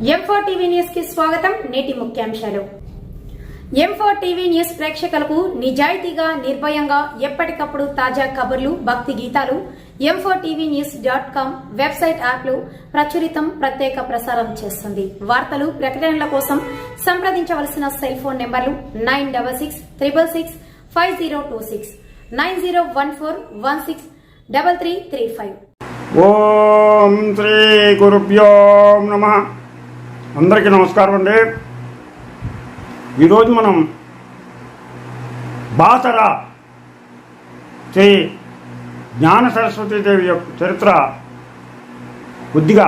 M4 TV news కి స్వాగతం. నేటి ముఖ్యాంశాలు. M4 టీవీ న్యూస్ ప్రేక్షకులకు నిజాయితీగా, నిర్భయంగా ఎప్పటికప్పుడు తాజా కబుర్లు, భక్తి గీతాలు m4tvnews.com వెబ్సైట్ యాప్లు ప్రచురితం, ప్రత్యేక ప్రసారం చేస్తుంది. వార్తలు, ప్రకటనల కోసం సంప్రదించవలసిన సెల్ ఫోన్ నెంబర్లు 9666665026 9014163335. ఓం శ్రీ గురుభ్యో నమః. అందరికీ నమస్కారం అండి. ఈరోజు మనం బాసర శ్రీ జ్ఞాన సరస్వతీదేవి యొక్క చరిత్ర కొద్దిగా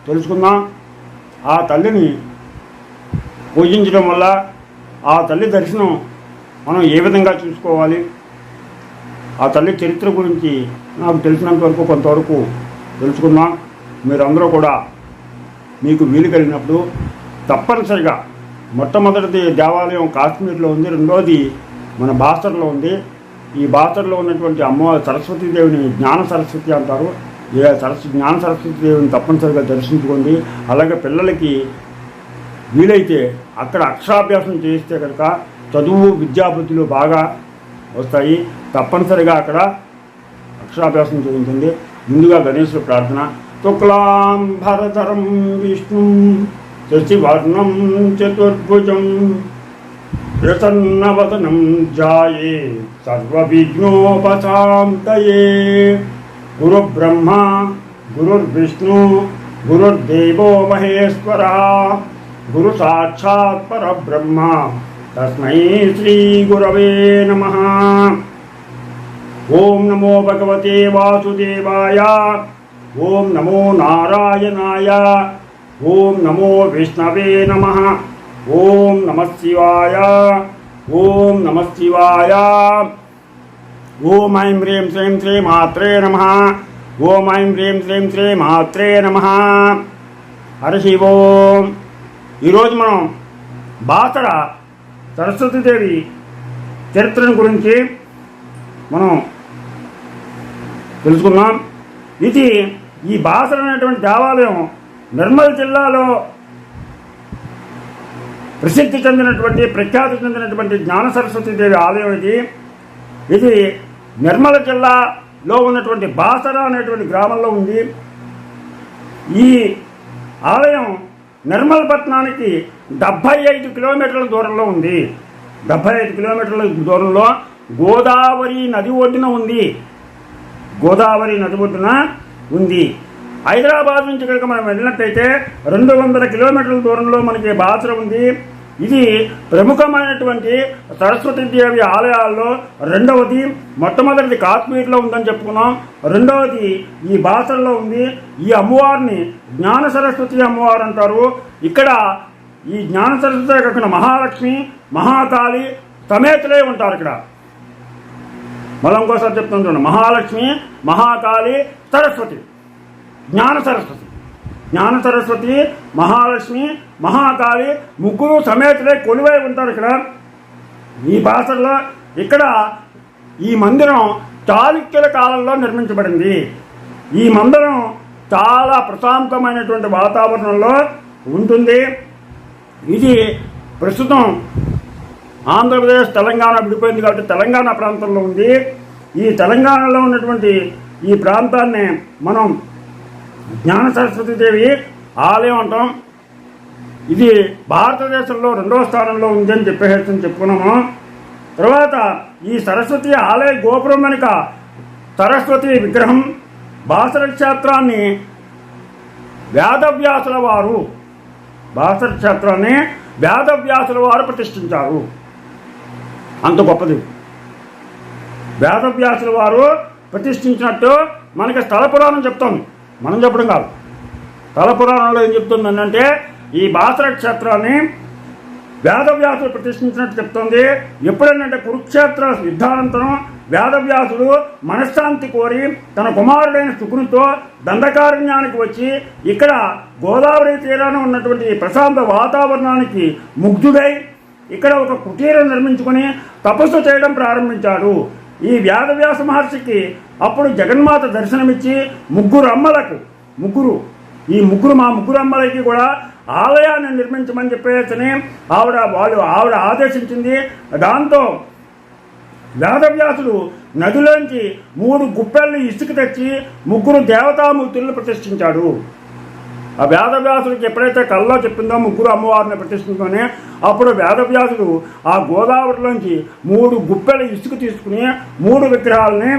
తెలుసుకుందాం. ఆ తల్లిని పూజించడం వల్ల ఆ తల్లి దర్శనం మనం ఏ విధంగా చూసుకోవాలి, ఆ తల్లి చరిత్ర గురించి నాకు తెలిసినంత వరకు కొంతవరకు తెలుసుకుందాం. మీరందరూ కూడా మీకు వీలు కలిగినప్పుడు తప్పనిసరిగా, మొట్టమొదటిది దేవాలయం కాశ్మీర్లో ఉంది, రెండోది మన బాసర్లో ఉంది. ఈ బాసర్లో ఉన్నటువంటి అమ్మవారి సరస్వతీదేవిని జ్ఞాన సరస్వతి అంటారు. జ్ఞాన సరస్వతీదేవిని తప్పనిసరిగా దర్శించుకోండి. అలాగే పిల్లలకి వీలైతే అక్కడ అక్షరాభ్యాసం చేయిస్తే కనుక చదువు, విద్యాబుద్ధులు బాగా వస్తాయి. తప్పనిసరిగా అక్కడ అక్షరాభ్యాసం చేయించండి. ముందుగా గణేశుడు ప్రార్థన. శుక్లాం భరధరం విష్ణు శశివర్ణం చతుర్భుజం ప్రసన్నవదనం ధ్యాయే సర్వవిఘ్నోపశాంతయే. గురుబ్రహ్మ గురుర్విష్ణు గురుర్దేవో మహేశ్వరః గురు సాక్షాత్ పరబ్రహ్మ తస్మై శ్రీ గురవే నమః. ఓం నమో భగవతే వాసుదేవాయ. ఓం నమో నారాయణాయ. ఓం నమో విష్ణవే నమః. ఓం నమః శివాయ. ఓం నమః శివాయ. ఓం ఐం హ్రీం శ్రీం శ్రీ మాత్రే నమః. ఓం ఐం హ్రీం శ్రీం శ్రీ మాత్రే నమః. హరి ఓం. ఈరోజు మనం బాసర సరస్వతీదేవి చరిత్రను గురించి మనం తెలుసుకుందాం. ఇది ఈ బాసర అనేటువంటి దేవాలయం నిర్మల్ జిల్లాలో ప్రఖ్యాతి చెందినటువంటి జ్ఞాన సరస్వతీదేవి ఆలయం. ఇది నిర్మల్ జిల్లాలో ఉన్నటువంటి బాసర అనేటువంటి గ్రామంలో ఉంది. ఈ ఆలయం నిర్మల్ పట్టణానికి 75 కిలోమీటర్ల దూరంలో ఉంది. 75 కిలోమీటర్ల దూరంలో గోదావరి నది ఒడ్డున ఉంది. గోదావరి నది ఒడ్డున ఉంది. హైదరాబాద్ నుంచి కనుక మనం వెళ్ళినట్టయితే 200 కిలోమీటర్ల దూరంలో మనకి బాసర ఉంది. ఇది ప్రముఖమైనటువంటి సరస్వతీదేవి ఆలయాల్లో రెండవది. మొట్టమొదటిది కాశ్మీర్లో ఉందని చెప్పుకున్నాం. రెండవది ఈ బాసరలో ఉంది. ఈ అమ్మవారిని జ్ఞాన సరస్వతి అమ్మవారు అంటారు. ఇక్కడ ఈ జ్ఞాన సరస్వతి కాకుండా మహాలక్ష్మి, మహాకాళి సమేతులే ఉంటారు. ఇక్కడ మళ్ళీ ఇంకోసారి చెప్తాను చూడండి. మహాలక్ష్మి, మహాకాళి, సరస్వతి, జ్ఞాన సరస్వతి. జ్ఞాన సరస్వతి, మహాలక్ష్మి, మహాకాళి ముగ్గురు సమేతులే కొలువై ఉంటారు ఇక్కడ ఈ బాసరలో. ఇక్కడ ఈ మందిరం చాళుక్యుల కాలంలో నిర్మించబడింది. ఈ మందిరం చాలా ప్రశాంతమైనటువంటి వాతావరణంలో ఉంటుంది. ఇది ప్రస్తుతం ఆంధ్రప్రదేశ్, తెలంగాణ విడిపోయింది కాబట్టి తెలంగాణ ప్రాంతంలో ఉంది. ఈ తెలంగాణలో ఉన్నటువంటి ఈ ప్రాంతాన్ని మనం జ్ఞాన సరస్వతీదేవి ఆలయం అంటాం. ఇది భారతదేశంలో 2వ స్థానంలో ఉందని చెప్పుకున్నాము. తర్వాత ఈ సరస్వతి ఆలయ గోపురం వెనుక సరస్వతి విగ్రహం. బాసర క్షేత్రాన్ని వేదవ్యాసుల వారు ప్రతిష్ఠించారు. అంత గొప్పది. వేదవ్యాసుల వారు ప్రతిష్ఠించినట్టు మనకి స్థల పురాణం చెప్తోంది, మనం చెప్పడం కాదు. స్థల పురాణంలో ఏం చెప్తుంది అంటే ఈ బాసర క్షేత్రాన్ని వేదవ్యాసులు ప్రతిష్ఠించినట్టు చెప్తోంది. ఎప్పుడేంటంటే కురుక్షేత్ర యుద్ధానంతరం వేదవ్యాసుడు మనశ్శాంతి కోరి తన కుమారుడైన శుకునితో దండకారణ్యానికి వచ్చి ఇక్కడ గోదావరి తీరాన ఉన్నటువంటి ప్రశాంత వాతావరణానికి ముగ్ధుడై ఇక్కడ ఒక కుటీరం నిర్మించుకొని తపస్సు చేయడం ప్రారంభించాడు. ఈ వేదవ్యాస మహర్షికి అప్పుడు జగన్మాత దర్శనమిచ్చి ముగ్గురు ఈ మా ముగ్గురు అమ్మలకి కూడా ఆలయాన్ని నిర్మించమని చెప్పేసి ఆవిడ ఆదేశించింది. దాంతో వేదవ్యాసుడు నదిలోంచి 3 గుప్పెళ్ళు ఇసుక తెచ్చి 3 దేవతామూర్తులను ప్రతిష్ఠించాడు. ఆ వేదవ్యాసుడికి ఎప్పుడైతే కల్లో చెప్పిందో 3 అమ్మవారిని ప్రతిష్ఠించుకొని అప్పుడు వేదవ్యాసుడు ఆ గోదావరిలోంచి 3 గుప్పెల ఇసుక తీసుకుని 3 విగ్రహాలని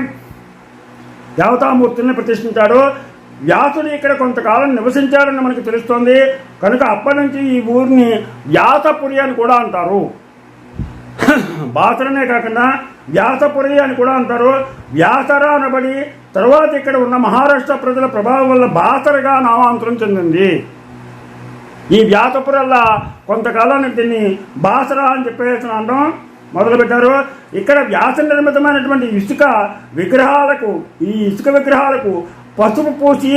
దేవతామూర్తుల్ని ప్రతిష్ఠించాడు. వ్యాసుడు ఇక్కడ కొంతకాలం నివసించాడని మనకు తెలుస్తోంది. కనుక అప్పటి నుంచి ఈ ఊరిని వ్యాసపురి అని కూడా అంటారు. బాసరనే కాకుండా వ్యాసపురి అని కూడా అంటారు. వ్యాసర అనబడి తర్వాత ఇక్కడ ఉన్న మహారాష్ట్ర ప్రజల ప్రభావం వల్ల బాసరగా నామాంతరం చెందింది. ఈ వ్యాసపురల్లా కొంతకాలానికి దీన్ని బాసర అని చెప్పేసి అనడం మొదలుపెట్టారు. ఇక్కడ వ్యాస నిర్మితమైనటువంటి ఈ ఇసుక విగ్రహాలకు పసుపు పూసి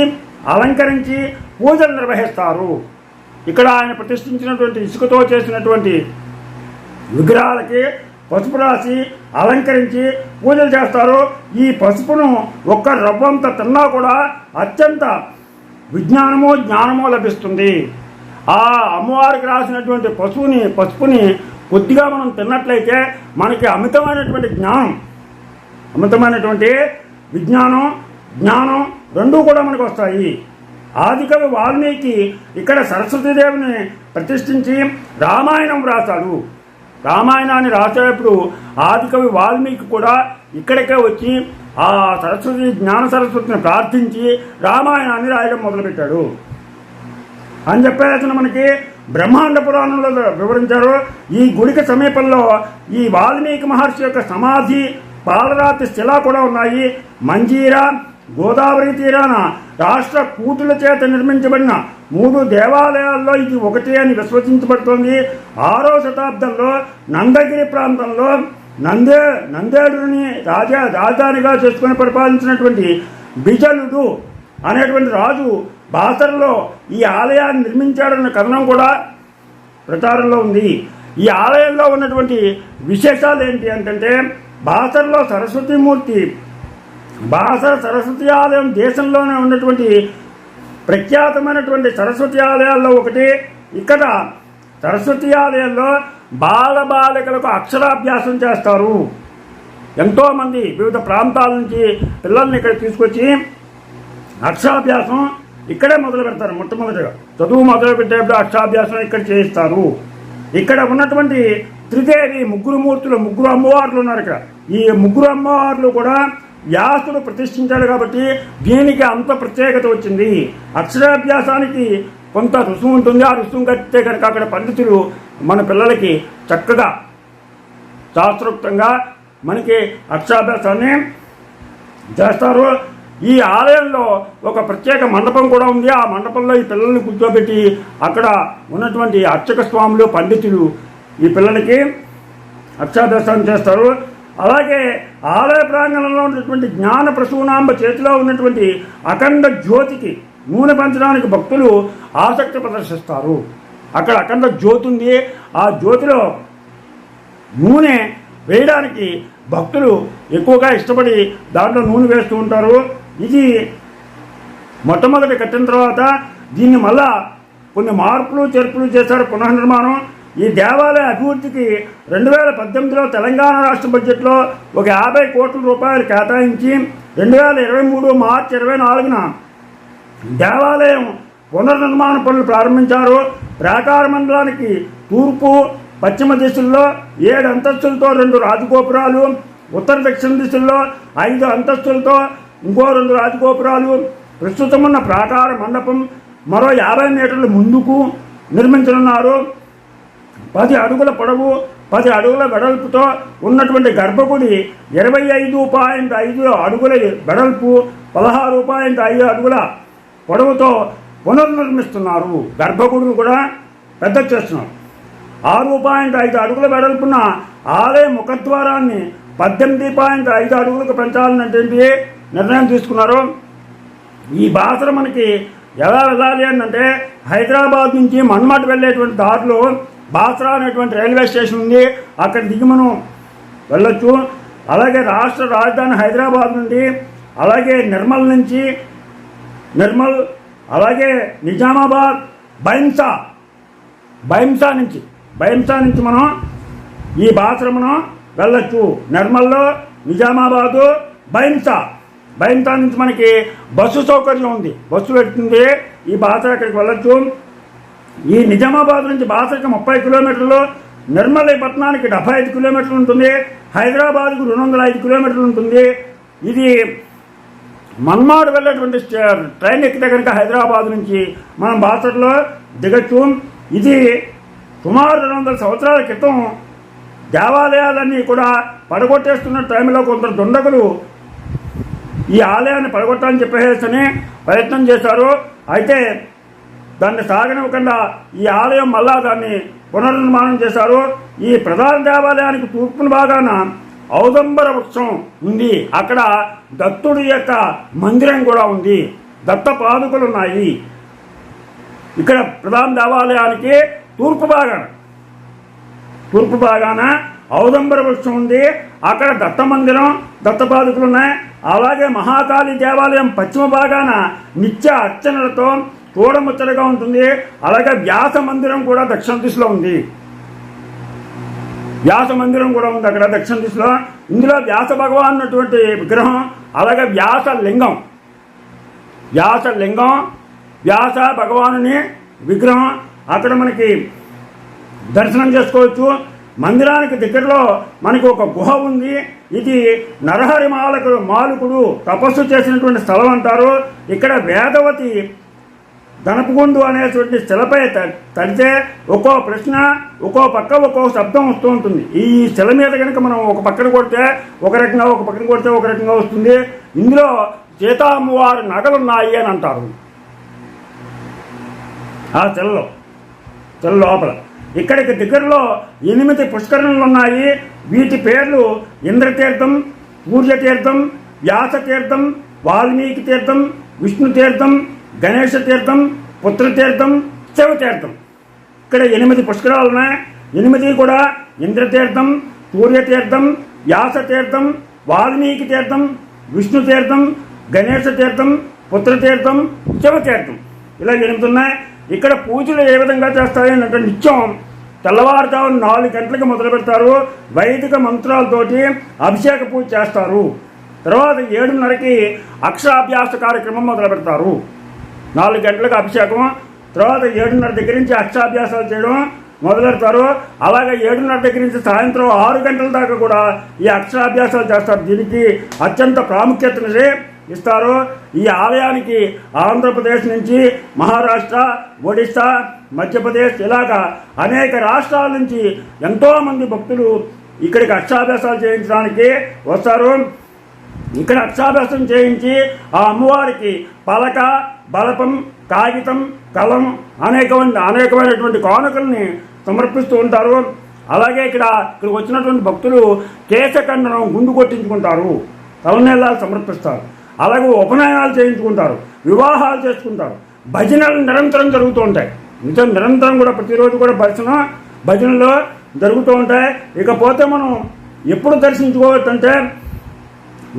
అలంకరించి పూజలు నిర్వహిస్తారు. ఇక్కడ ఆయన ప్రతిష్ఠించినటువంటి ఇసుకతో చేసినటువంటి విగ్రహాలకి పసుపు రాసి అలంకరించి పూజలు చేస్తారు. ఈ పసుపును ఒక్క రవ్వంత తిన్నా కూడా అత్యంత జ్ఞానమో లభిస్తుంది. ఆ అమ్మవారికి రాసినటువంటి పసుపుని కొద్దిగా మనం తిన్నట్లయితే మనకి అమితమైనటువంటి జ్ఞానం రెండూ కూడా మనకు వస్తాయి. ఆదికవి వాల్మీకి ఇక్కడ సరస్వతీదేవిని ప్రతిష్ఠించి రామాయణం రాశాడు. రామాయణాన్ని రాసేటప్పుడు ఆదికవి వాల్మీకి కూడా ఇక్కడికే వచ్చి ఆ జ్ఞాన సరస్వతిని ప్రార్థించి రామాయణాన్ని రాయడం మొదలుపెట్టాడు అని చెప్పేసిన మనకి బ్రహ్మాండ పురాణంలో వివరించారు. ఈ గుడికి సమీపంలో ఈ వాల్మీకి మహర్షి యొక్క సమాధి, పాలరాతి శిల కూడా ఉన్నాయి. మంజీరా గోదావరి తీరాన రాష్ట్ర కూతుల చేత నిర్మించబడిన 3 దేవాలయాల్లో ఇది ఒకటి అని విశ్వసించబడుతోంది. 6వ శతాబ్దంలో నందగిరి ప్రాంతంలో నందేడుని రాజధానిగా చేసుకుని పరిపాలించినటువంటి బిజలుడు అనేటువంటి రాజు బాసరలో ఈ ఆలయాన్ని నిర్మించాడన్న కథనం కూడా ప్రచారంలో ఉంది. ఈ ఆలయంలో ఉన్నటువంటి విశేషాలు ఏంటి అంటే బాసరలో సరస్వతి ఆలయం దేశంలోనే ఉన్నటువంటి ప్రఖ్యాతమైనటువంటి సరస్వతి ఆలయాల్లో ఒకటి. ఇక్కడ సరస్వతి ఆలయంలో బాలబాలికలకు అక్షరాభ్యాసం చేస్తారు. ఎంతోమంది వివిధ ప్రాంతాల నుంచి పిల్లల్ని ఇక్కడ తీసుకొచ్చి అక్షరాభ్యాసం ఇక్కడే మొదలు పెడతారు. మొట్టమొదటిగా చదువు మొదలు పెట్టేప్పుడు అక్షరాభ్యాసం ఇక్కడ చేయిస్తారు. ఇక్కడ ఉన్నటువంటి త్రిదేవి 3 మూర్తులు 3 అమ్మవార్లు ఉన్నారు. ఇక్కడ ఈ 3 అమ్మవార్లు కూడా వ్యాసుడు ప్రతిష్ఠించాడు కాబట్టి దీనికి అంత ప్రత్యేకత వచ్చింది. అక్షరాభ్యాసానికి కొంత రుసుము ఉంటుంది. ఆ రుసుము కట్టితే కనుక అక్కడ పండితులు మన పిల్లలకి చక్కగా శాస్త్రోక్తంగా మనకి అక్షరాభ్యాసాన్ని చేస్తారు. ఈ ఆలయంలో ఒక ప్రత్యేక మండపం కూడా ఉంది. ఆ మండపంలో ఈ పిల్లల్ని కూర్చోబెట్టి అక్కడ ఉన్నటువంటి అర్చక స్వాములు పండితులు ఈ పిల్లలకి అక్షరాభ్యాసాన్ని చేస్తారు. అలాగే ఆలయ ప్రాంగణంలో ఉన్నటువంటి జ్ఞాన ప్రసూనాంబ చేతిలో ఉన్నటువంటి అఖండ జ్యోతికి నూనె పంచడానికి భక్తులు ఆసక్తి ప్రదర్శిస్తారు. అక్కడ అఖండ జ్యోతి ఉంది. ఆ జ్యోతిలో నూనె వేయడానికి భక్తులు ఎక్కువగా ఇష్టపడి దాంట్లో నూనె వేస్తూ ఉంటారు. ఇది మొట్టమొదటి కట్టిన తర్వాత దీన్ని మళ్ళా కొన్ని మార్పులు చేర్పులు చేశారు, పునర్నిర్మాణం. ఈ దేవాలయ అభివృద్ధికి 2018లో తెలంగాణ రాష్ట్ర బడ్జెట్లో ఒక 50 కోట్ల రూపాయలు కేటాయించి 2023 మార్చి 24న దేవాలయం పునర్నిర్మాణ పనులు ప్రారంభించారు. ప్రాకార మండలానికి తూర్పు పశ్చిమ దిశల్లో 7 అంతస్తులతో 2 రాజగోపురాలు, ఉత్తర దక్షిణ దిశల్లో 5 అంతస్తులతో ఇంకో 2 రాజగోపురాలు, ప్రస్తుతం ఉన్న ప్రాకార మండపం మరో 50 మీటర్ల ముందుకు నిర్మించనున్నారు. 10 అడుగుల పొడవు 10 అడుగుల వెడల్పుతో ఉన్నటువంటి గర్భగుడి 25.5 అడుగుల వెడల్పు 16.5 అడుగుల పొడవుతో పునర్నిర్మిస్తున్నారు. గర్భగుడిని కూడా పెద్ద చేస్తున్నారు. 6.5 అడుగుల వెడల్పున ఆలయ ముఖద్వారాన్ని 18.5 అడుగులకు పెంచాలనేటువంటి నిర్ణయం తీసుకున్నారు. ఈ బాసర మనకి ఎలా వెళ్ళాలి అంటే హైదరాబాద్ నుంచి మన్మట్ వెళ్ళేటువంటి దారిలో బాసరా అనేటువంటి రైల్వే స్టేషన్ ఉంది. అక్కడ దిగి మనం వెళ్ళొచ్చు. అలాగే రాష్ట్ర రాజధాని హైదరాబాద్ నుండి అలాగే నిర్మల్ అలాగే నిజామాబాద్ బైంసా నుంచి మనం ఈ బాసరమును వెళ్ళొచ్చు. నిర్మల్లో నిజామాబాదు బైంసా నుంచి మనకి బస్సు సౌకర్యం ఉంది, బస్సు పెడుతుంది. ఈ బాసర అక్కడికి వెళ్ళొచ్చు. ఈ నిజామాబాద్ నుంచి బాసరకి 30 కిలోమీటర్లు, నిర్మల్ పట్టణానికి 75 కిలోమీటర్లు ఉంటుంది, హైదరాబాద్కు 205 కిలోమీటర్లు ఉంటుంది. ఇది మన్మాడ్ వెళ్ళేటువంటి ట్రైన్ ఎక్కితే కనుక హైదరాబాద్ నుంచి మనం బాసరలో దిగచ్చు. ఇది సుమారు 200 సంవత్సరాల క్రితం దేవాలయాలన్నీ కూడా పడగొట్టేస్తున్న టైంలో కొందరు దుండగులు ఈ ఆలయాన్ని పడగొట్టాలని చెప్పేసి ప్రయత్నం చేశారు. అయితే దాన్ని సాగనివ్వకుండా ఈ ఆలయం మళ్ళా దాన్ని పునర్నిర్మాణం చేశారు. ఈ ప్రధాన దేవాలయానికి తూర్పున భాగాన ఔదంబర వృక్షం ఉంది. అక్కడ దత్తుడి యొక్క మందిరం కూడా ఉంది, దత్త పాదుకలు ఉన్నాయి. ఇక్కడ ప్రధాన దేవాలయానికి తూర్పు భాగాన ఔదంబర వృక్షం ఉంది. అక్కడ దత్త మందిరం, దత్త పాదుకలు ఉన్నాయి. అలాగే మహాకాళి దేవాలయం పశ్చిమ భాగాన నిత్య అర్చనలతో చూడముచ్చటగా ఉంటుంది. అలాగే వ్యాస మందిరం కూడా దక్షిణ దిశలో ఉంది. అక్కడ దక్షిణ దిశలో. ఇందులో వ్యాస భగవాన్ అన్నటువంటి విగ్రహం, అలాగే వ్యాస లింగం వ్యాస భగవానుని విగ్రహం అక్కడ మనకి దర్శనం చేసుకోవచ్చు. మందిరానికి దగ్గరలో మనకి ఒక గుహ ఉంది. ఇది నరహరి మాలుకుడు తపస్సు చేసినటువంటి స్థలం అంటారు. ఇక్కడ వేదవతి ధనపుగుండు అనేటువంటి శిలపై తడితే ఒక్కో ప్రశ్న ఒక్కో పక్క ఒక్కో శబ్దం వస్తూ ఉంటుంది. ఈ శిల మీద కనుక మనం ఒక పక్కన కొడితే ఒక రకంగా, ఒక పక్కన కొడితే ఒక రకంగా వస్తుంది. ఇందులో సీతామ్మవారి నగలున్నాయి అని అంటారు. ఆ శిల లోపల ఇక్కడికి దగ్గరలో 8 పుష్కరణలు ఉన్నాయి. వీటి పేర్లు ఇంద్రతీర్థం, సూర్యతీర్థం, వ్యాసతీర్థం, వాల్మీకి తీర్థం, విష్ణు తీర్థం, గణేష తీర్థం, పుత్రతీర్థం, శివతీర్థం. ఇక్కడ 8 పుష్కరాలు ఉన్నాయి. 8 కూడా ఇంద్రతీర్థం, సూర్యతీర్థం, వ్యాసతీర్థం, వాల్మీకి తీర్థం, విష్ణు తీర్థం, గణేష తీర్థం, పుత్రతీర్థం, శివతీర్థం. ఇలా 8 ఉన్నాయి. ఇక్కడ పూజలు ఏ విధంగా చేస్తాయి అంటే నిత్యం తెల్లవారుజామున 4 గంటలకు మొదలు పెడతారు. వైదిక మంత్రాలతోటి అభిషేక పూజ చేస్తారు. తర్వాత 7:30కి అక్షరాభ్యాస కార్యక్రమం మొదలు పెడతారు. 4 గంటలకు అభిషేకం, తర్వాత 7:30 దగ్గర నుంచి అక్షరాభ్యాసాలు చేయడం మొదలు పెడతారు. అలాగే 7:30 దగ్గర నుంచి సాయంత్రం 6 గంటల దాకా కూడా ఈ అక్షరాభ్యాసాలు చేస్తారు. దీనికి అత్యంత ప్రాముఖ్యతని ఇస్తారు. ఈ ఆలయానికి ఆంధ్రప్రదేశ్ నుంచి మహారాష్ట్ర, ఒడిశా, మధ్యప్రదేశ్ ఇలాగా అనేక రాష్ట్రాల నుంచి ఎంతోమంది భక్తులు ఇక్కడికి అక్షరాభ్యాసాలు చేయించడానికి వస్తారు. ఇక్కడ అక్షరాభ్యాసం చేయించి ఆ అమ్మవారికి పలక, బలపం, కాగితం, కలం అనేకమైనటువంటి కానుకల్ని సమర్పిస్తూ ఉంటారు. అలాగే ఇక్కడికి వచ్చినటువంటి భక్తులు కేశఖండనం, గుండు కొట్టించుకుంటారు, తలనీలాలు సమర్పిస్తారు. అలాగే ఉపనయనాలు చేయించుకుంటారు, వివాహాలు చేసుకుంటారు. భజనలు నిరంతరం జరుగుతూ ఉంటాయి. నిరంతరం కూడా ప్రతిరోజు కూడా భజనలు జరుగుతూ ఉంటాయి. ఇకపోతే మనం ఎప్పుడు దర్శించుకోవచ్చు అంటే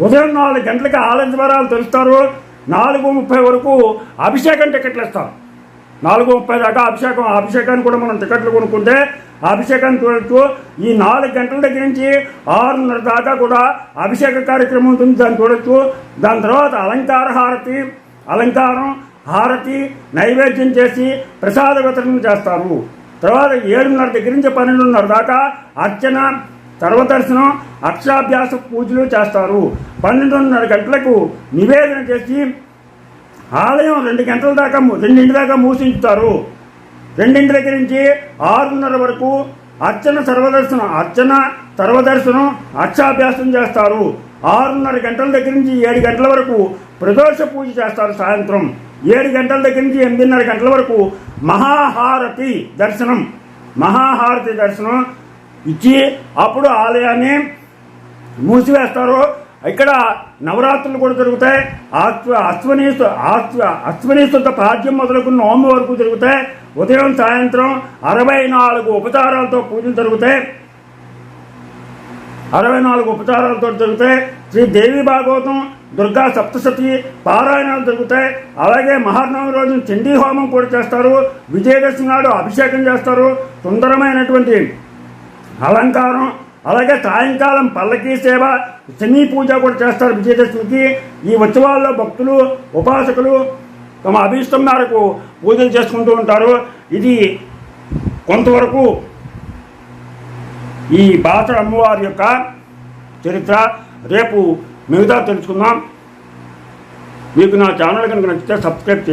ఉదయం 4 గంటలకి ఆలయ ద్వారాలు తెరుస్తారు. 4:30 వరకు అభిషేకం టికెట్లు ఇస్తారు. 4:30 దాకా అభిషేకాన్ని కూడా మనం టికెట్లు కొనుక్కుంటే అభిషేకాన్ని చూడొచ్చు. ఈ 4 గంటల దగ్గర నుంచి 6:30 దాకా కూడా అభిషేక కార్యక్రమం ఉంటుంది, దాన్ని చూడొచ్చు. దాని తర్వాత అలంకారం, హారతి, నైవేద్యం చేసి ప్రసాద వితరణ చేస్తారు. తర్వాత 7:30 దగ్గర నుంచి 12:30 దాకా అర్చన, సర్వదర్శనం, అక్షరాభ్యాస పూజలు చేస్తారు. 12:30 గంటలకు నివేదన చేసి ఆలయం 2 గంటల దాకా 2 దాకా మూసించుతారు. 2 దగ్గర నుంచి 6:30 వరకు అర్చన, సర్వదర్శనం, అక్షరాభ్యాసం చేస్తారు. 6:30 గంటల దగ్గర నుంచి 7 గంటల వరకు ప్రదోష పూజ చేస్తారు. సాయంత్రం 7 గంటల దగ్గర నుంచి 8:30 గంటల వరకు మహాహారతి దర్శనం ఇచ్చి అప్పుడు ఆలయాన్ని మూసివేస్తారు. ఇక్కడ నవరాత్రులు కూడా జరుగుతాయి. అశ్వనీశుద్ధ పాద్యం మొదలుకున్న నోము వరకు జరుగుతాయి. ఉదయం సాయంత్రం 64 ఉపచారాలతో పూజలు జరుగుతాయి. 64 ఉపచారాలతో జరుగుతాయి. శ్రీ దేవి భాగవతం, దుర్గా సప్తశతి పారాయణాలు జరుగుతాయి. అలాగే మహానవమి రోజున చండీ హోమం కూడా చేస్తారు. విజయదశమి నాడు అభిషేకం చేస్తారు. సుందరమైనటువంటి అలంకారం, అలాగే సాయంకాలం పల్లకీ సేవ, శమీ పూజ కూడా చేస్తారు విజయదశమికి. ఈ ఉత్సవాల్లో భక్తులు, ఉపాసకులు తమ అభీష్టం మేరకు పూజలు చేసుకుంటూ ఉంటారు. ఇది కొంతవరకు ఈ బాసర అమ్మవారి యొక్క చరిత్ర. రేపు మిగతా తెలుసుకుందాం. మీకు నా ఛానల్ కనుక నచ్చితే సబ్స్క్రైబ్ చేయండి.